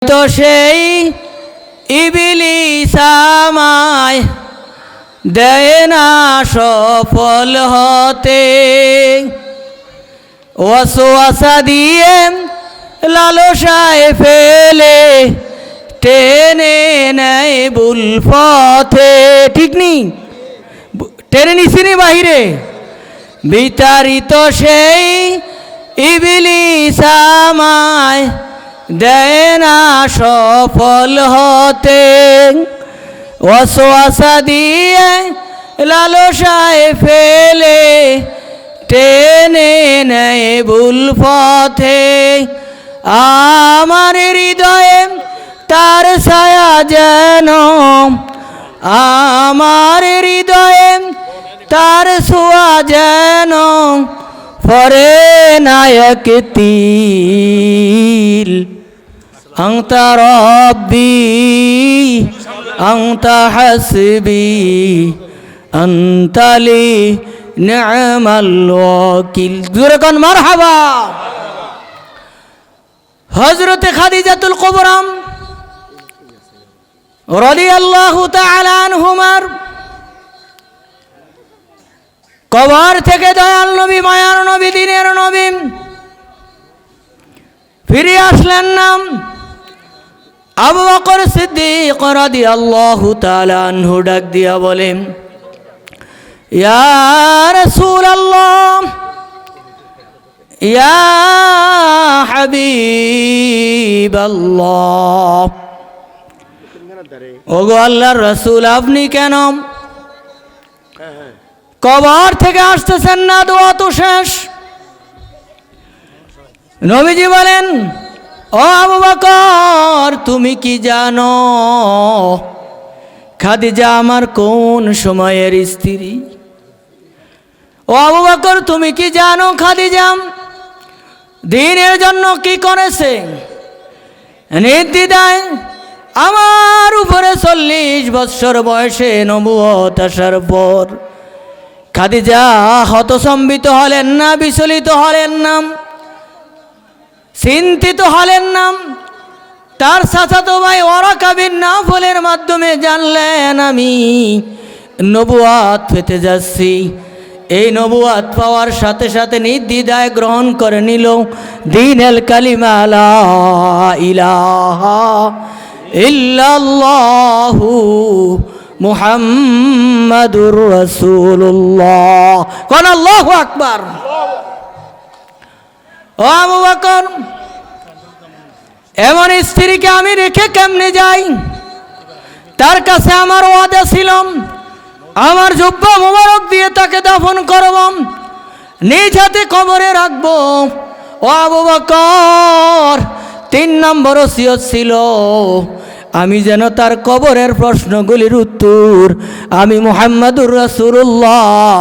তো সেই ইবলিস আমায় দেয় না সফল হতে, ওয়াসওয়াসা দিয়ে লালসায় ফেলে টেনে নেয় ভুল পথে। ঠিক নি, টেনে নিছিনি বাহিরে। বিতাড়িত সেই ইবলিস আমায় দেয় না সফল হতে, ওয়াসওয়াসা দিয়ে লালসায় ফেলে টেনে নেয় ভুল পথে। আমার হৃদয়ে তার ছায়া যেন, আমার হৃদয়ে তার ছোঁয়া যেন পরে নায়ক তিল। আংতা রব্বি আংতা হাসবি আন্তালি নি'মাল ওয়াকিল। জোরে কোন মারহাবা। হযরতে খাদিজাতুল কুবরা রাদিয়াল্লাহু তাআলা আনহুমার কবর থেকে দয়াল নবী, মায়ার নবী, দিনের নবী ফিরে আসলেন না। আবু বকর সিদ্দিক রাদিয়াল্লাহু তাআলা আনহু ডাক দিয়া বলেন, ইয়া রাসূলুল্লাহ, ইয়া হাবিবাল্লাহ, ওগো আল্লাহর রাসূল, আপনি কেন কবর থেকে আসতেছেন না? দোয়া তো শেষ। নবীজি বলেন, ও আবু বকর, তুমি কি জানো খাদিজা আমার কোন সময়ের স্ত্রী? ও আবু বকর, তুমি কি জানো খাদিজা দ্বীনের জন্য কি করেছে? নির্দ্বিধায় আমার উপরে 40 বৎসর বয়সে নবুয়ত আসার পর খাদিজা হতচম্বিত হলেন না, বিচলিত হলেন না, চিন্তিত হলেন না। তার চাচাতো ভাই ওয়ারাকা বিন নাফলের মাধ্যমে জানলেন আমি নবুয়ত পেতে যাচ্ছি। এই নবুয়ত পাওয়ার সাথে সাথে নির্দ্বিধায় গ্রহণ করে নিল দ্বীনুল কালিমা লা ইলাহা ইল্লাল্লাহু মুহাম্মাদুর রাসূলুল্লাহ। কোন আল্লাহু আকবার। ও আবু বকর, এমন স্ত্রীকে আমি রেখে কেমনে যাই? তার কাছে আমার ওয়াদা ছিল, আমার জুব্বা মোবারক দিয়ে তাকে দাফন করব, নিজ হাতে কবরে রাখব। ও আবু বকর, 3 নম্বর ওসিয়ত ছিল, আমি যেন তার কবরের প্রশ্নগুলির উত্তর আমি মুহাম্মাদুর রাসূলুল্লাহ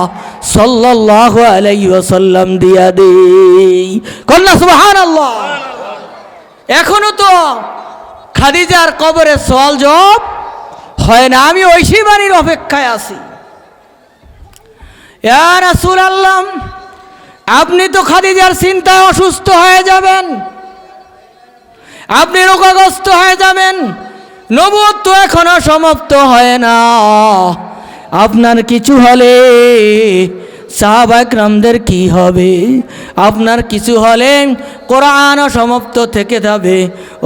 সাল্লাল্লাহু আলাইহি ওয়াসাল্লাম দিয়া দেই। কন্যা সুবহানাল্লাহ। এখনো তো খাদিজার কবরের সওয়াল জবাব হয় না, আমি ঐশী বাণীর অপেক্ষায় আছি। ইয়া রাসূলুল্লাহ, আপনি তো খাদিজার চিন্তায় অসুস্থ হয়ে যাবেন, আপনি রোগাগ্রস্ত হয়ে যাবেন, নবুয়ত তো এখনো সমাপ্ত হয় না। আপনার কিছু হলে সাহাবা কিরামদের কি হবে? আপনার কিছু হলে কোরআনও সমাপ্ত থেকে যাবে।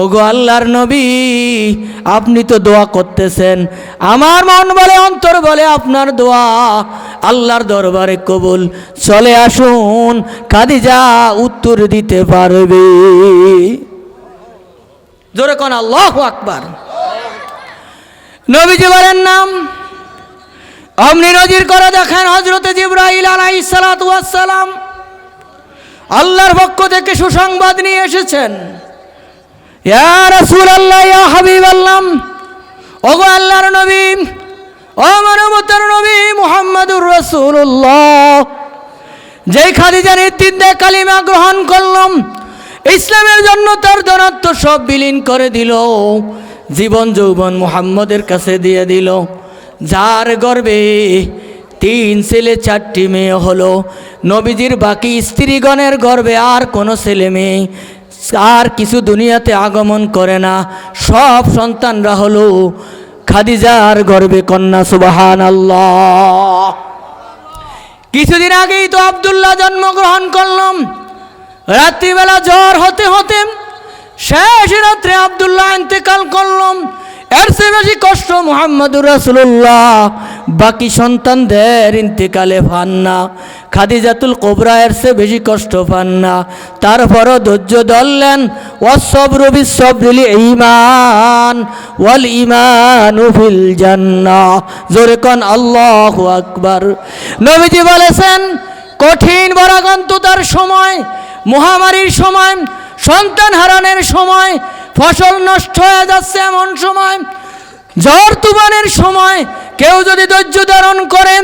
ওগো আল্লাহর নবী, আপনি তো দোয়া করতেছেন, আমার মন বলে, অন্তর বলে আপনার দোয়া আল্লাহর দরবারে কবুল। চলে আসুন, খাদিজা উত্তর দিতে পারবে। জোরে কোন আল্লাহু আকবার। নবীজি বলেন নাম, আপনি নজির করে দেখেন, হযরতে জিবরাইল আলাইহিস সালাতু ওয়াস সালাম আল্লাহর পক্ষ থেকে সুসংবাদ নিয়ে এসেছেন। ইয়া রাসূলুল্লাহ, ইয়া হাবিবাল্লাহ, ওগো আল্লাহর নবী, ও মানবতার নবী মুহাম্মাদুর রাসূলুল্লাহ, যেই খাদিজা নির্দ্বিধায় কালিমা গ্রহণ করলাম, ইসলামের জন্য তার ধনাত্ম সব বিলীন করে দিল, জীবন যৌবন মুহাম্মদের কাছে দিয়ে দিল, যার গর্বে 3 ছেলে 4টি মেয়ে হলো, নবীজির বাকি স্ত্রীগণের গর্বে আর কোনো ছেলে মেয়ে আর কিছু দুনিয়াতে আগমন করে না, সব সন্তানরা হলো খাদিজার গর্ভে কন্যা। সুবহানাল্লাহ। কিছুদিন আগেই তো আব্দুল্লাহ জন্মগ্রহণ করলাম। রাত্রিবেলা জ্বর হতে হতে শেষ রাত্রে আব্দুল্লাহ ইন্তেকাল করলাম। এর চেয়ে বেশি কষ্ট মুহাম্মদুর রাসূলুল্লাহ বাকি সন্তানদের ইন্তেকালে পান না। খাদিজাতুল কুবরা এর চেয়ে বেশি কষ্ট পান না, তারপরও ধৈর্য ধরলেন। ওয়াসসবরু বিসসবরিল ঈমান ওয়াল ঈমানু ফিল জান্নাহ। জোরে কোন আল্লাহু আকবার। নবীজি বলেছেন, কঠিন পরাগন্ততার সময়, মহামারীর সময়, সন্তান হারানোর সময়, ফসল নষ্ট হয়ে যাচ্ছে এমন সময়, ঝড় তুফানের সময় কেউ যদি ধৈর্য ধারণ করেন,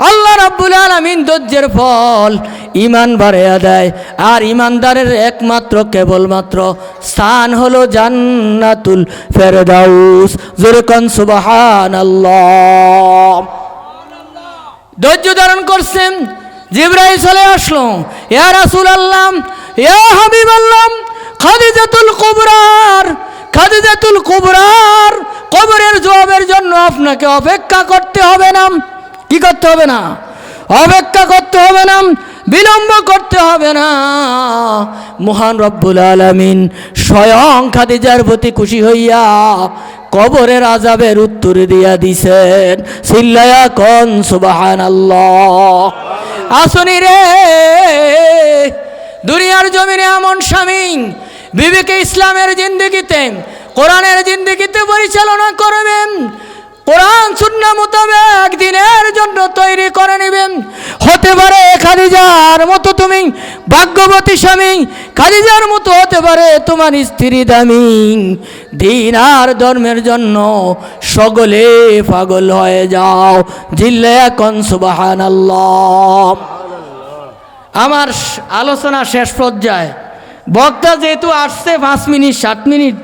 আল্লাহ রাব্বুল আলামিন ধৈর্যের ফল ঈমান বাড়াইয়া দেয়। আর ঈমানদারের একমাত্র কেবলমাত্র স্থান হলো জান্নাতুল ফেরদাউস। জোরে কোন সুবহানাল্লাহ। ধৈর্য ধারণ করছেন, জিবরাইল চলে আসলো, ইয়া রাসূলুল্লাহ, ইয়া হাবিবাল্লাহ, খাদিজাতুল কুবরার কবরের জবাবের জন্য আপনাকে অপেক্ষা করতে হবে না। কি করতে হবে না? অপেক্ষা করতে হবে না, বিলম্ব করতে হবে না। মহান রব্বুল আলামিন স্বয়ং খাদিজার প্রতি খুশি হইয়া কবরের আযাবের উত্তর দিয়া দিছেন। সিল্লায়া কোন সুবহানাল্লাহ। আসুনি রে, দুনিয়ার জমিনে এমন স্বামী বিবেকে ইসলামের জিন্দেগিতে, কোরআনের জিন্দেগিতে পরিচালনা করবেন, কোরআন সুন্নাহ মোতাবেক দিনের জন্য তৈরি করে নেবেন। হতে পারে খাদিজার মতো তুমি ভাগ্যবতী স্বামী, খাদিজার মতো হতে পারে তোমার স্ত্রী দামি। দিন আর ধর্মের জন্য সকলে পাগল হয়ে যাও। জিল্লায়া কোন সুবহানাল্লাহ। আমার আলোচনা শেষ পর্যায়ে, বক্তা যেহেতু আসছে 5 মিনিট 7 মিনিট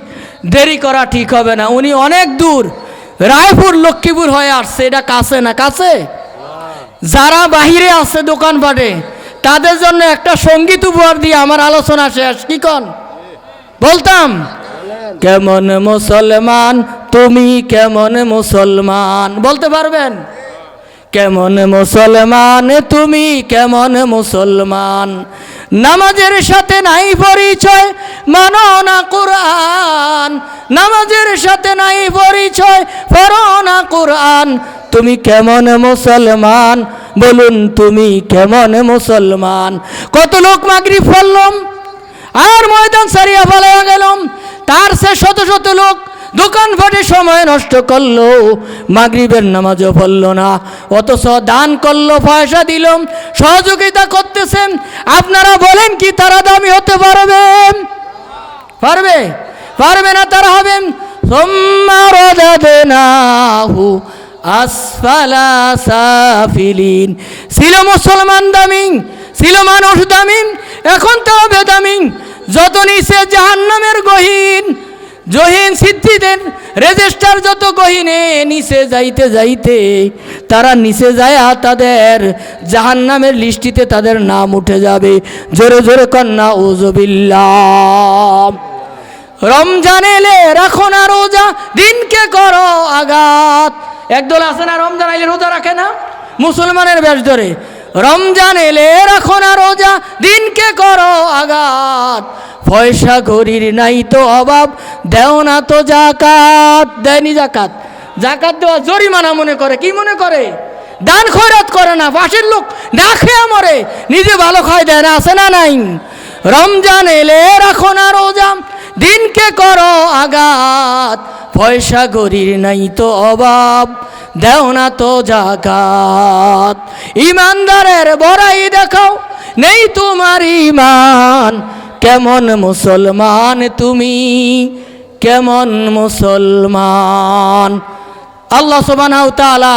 দেরি করা ঠিক হবে না। উনি অনেক দূর, রায়পুর লক্ষ্মীপুর হয়ে আসছে, এটা কাছে না? কাছে। যারা বাহিরে আছে দোকানপাটে, তাদের জন্য একটা সঙ্গীত উপহার দিয়ে আমার আলোচনা শেষ। কি কন বলতাম? কেমন মুসলমান তুমি, কেমন মুসলমান, বলতে পারবেন? কেমন মুসলমান তুমি, কেমন মুসলমান, নামাজের সাথে নাই পরিচয়, মানো না কুরআন, নামাজের সাথে নাই পরিচয়, পড়ো না কুরআন। তুমি কেমন মুসলমান, বলুন তুমি কেমন মুসলমান। কত লোক মাগরিব পড়লাম আর ময়দান ছাড়িয়া পালাইয়া গেলাম, তার সে শত শত লোক দোকানপাটে সময় নষ্ট করলো, মাগরিবের নামাজও পড়লো না, অথচ দান করলো, পয়সা দিল, সহযোগিতা করতেছেন। আপনারা বলেন কি তারা দামি হতে পারবে? পারবে? পারবে না। তারা হবেন সুম্মা রাদাদনাহু আসফালা সাফিলিন। ছিল মুসলমান দামি, ছিল মানুষ দামি, এখন তারা বেদামি। যত নিচে জাহান্নামের গহীন, জহিন সিদ্ধিদের রেজিস্টার যত গহীনে, নিচে যাইতে যাইতে তারা নিচে যায়, তাদের জাহান্নামের লিস্টিতে তাদের নাম উঠে যাবে। জোরে জোরে কন্যা উযুবিল্লাহ। রমজান এলে রাখো না রোজা, দিনকে করো আঘাত। একদল আছে না, রমজান আইলে রোজা রাখে না, মুসলমানের বেশ ধরে। রমজান এলে রাখো না রোজা, দিনকে করো আঘাত। পয়সা করির নাই তো অভাব, দেও না তো জাকাত। দেয়নি জাকাত, জাকাত দেওয়া জরিমানা মনে করে। কি মনে করে? দান খয়রাত করে না, পাশের লোক না খেয়ে মরে, নিজে ভালো খায় দেয় না, আছে না নাই? রমজান এলে রাখো না রোজা, দিনকে করো আঘাত। পয়সা করির নাই তো অভাব, দেও না তো জাকাত। ইমানদারের বড়াই দেখাও, নেই তোমার ইমান। কেমন মুসলমান তুমি, কেমন মুসলমান। আল্লাহ সুবহানাহু ওয়া তাআলা